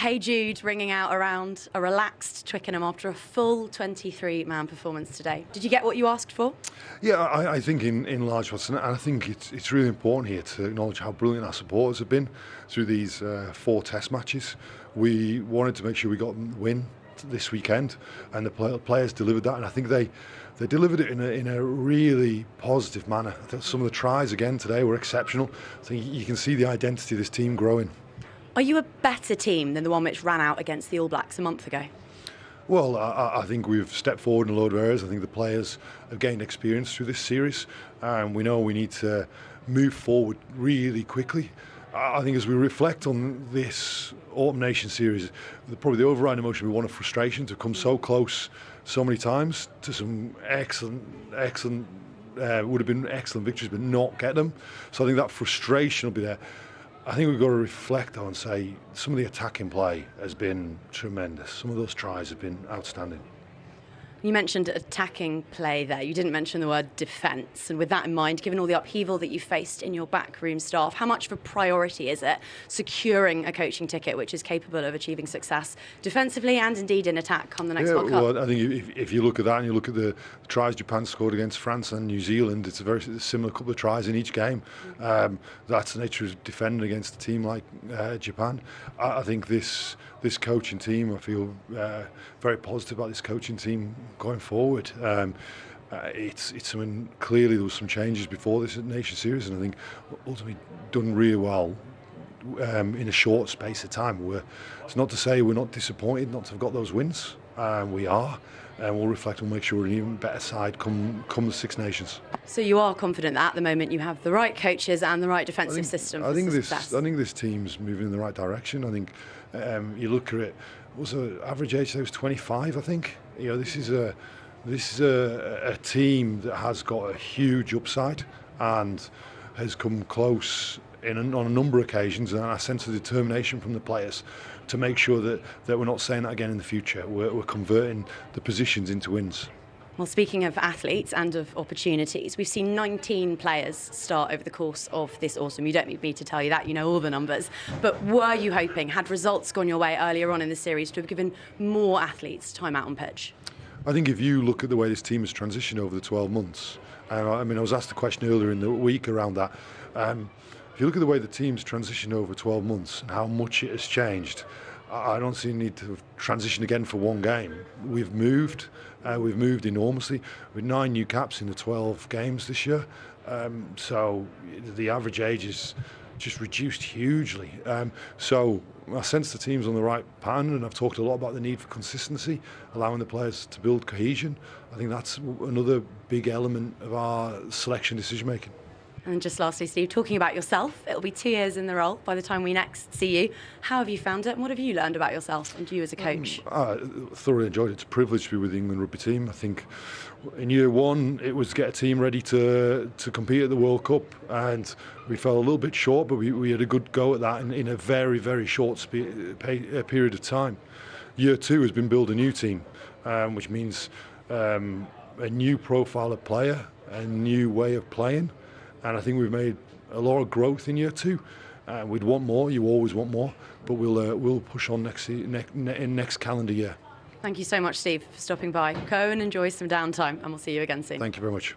Hey Jude ringing out around a relaxed Twickenham after a full 23-man performance today. Did you get what you asked for? Yeah, I think in large parts, and I think it's really important here to acknowledge how brilliant our supporters have been through these 4 test matches. We wanted to make sure we got the win this weekend, and the players delivered that, and I think they delivered it in a really positive manner. I think some of the tries again today were exceptional. I think you can see the identity of this team growing. Are you a better team than the one which ran out against the All Blacks a month ago? Well, I think we've stepped forward in a load of areas. I think the players have gained experience through this series, and we know we need to move forward really quickly. I think as we reflect on this Autumn Nation series, probably the overriding emotion will be one of frustration to come so close so many times to some excellent would have been excellent victories, but not get them. So I think that frustration will be there. I think we've got to reflect on and say some of the attacking play has been tremendous. Some of those tries have been outstanding. You mentioned attacking play there. You didn't mention the word defence. And with that in mind, given all the upheaval that you faced in your backroom staff, how much of a priority is it securing a coaching ticket which is capable of achieving success defensively and indeed in attack come the next World Cup? Well, I think if you look at that and you look at the tries Japan scored against France and New Zealand, it's a very similar couple of tries in each game. That's the nature of defending against a team like Japan. I think this coaching team, I feel very positive about this coaching team going forward. It's something, clearly there was some changes before this Nation Series, and I think ultimately done really well in a short space of time. It's not to say we're not disappointed not to have got those wins. We are, and we'll reflect and make sure we're an even better side come the Six Nations. So you are confident that at the moment you have the right coaches and the right defensive system for success? I think this team's moving in the right direction. I think you look at it. Was the average age? It was 25. I think. This is a team that has got a huge upside and has come close on a number of occasions, and I sense a determination from the players to make sure that we're not saying that again in the future. We're converting the positions into wins. Well, speaking of athletes and of opportunities, we've seen 19 players start over the course of this autumn. You don't need me to tell you that, you know all the numbers. But were you hoping, had results gone your way earlier on in the series, to have given more athletes time out on pitch? I think if you look at the way this team has transitioned over the 12 months, I was asked a question earlier in the week around that. If you look at the way the team's transitioned over 12 months and how much it has changed, I don't see a need to transition again for one game. We've moved enormously with 9 new caps in the 12 games this year. So the average age is just reduced hugely. So I sense the team's on the right pattern, and I've talked a lot about the need for consistency, allowing the players to build cohesion. I think that's another big element of our selection decision making. And just lastly, Steve, talking about yourself, it'll be 2 years in the role by the time we next see you. How have you found it, and what have you learned about yourself and you as a coach? I thoroughly enjoyed it. It's a privilege to be with the England rugby team. I think in year 1 it was to get a team ready to compete at the World Cup, and we fell a little bit short, but we had a good go at that in a very, very short period of time. Year 2 has been build a new team, which means a new profile of player, a new way of playing. And I think we've made a lot of growth in year 2. We'd want more. You always want more, but we'll push on next calendar year. Thank you so much, Steve, for stopping by. Go and enjoy some downtime, and we'll see you again soon. Thank you very much.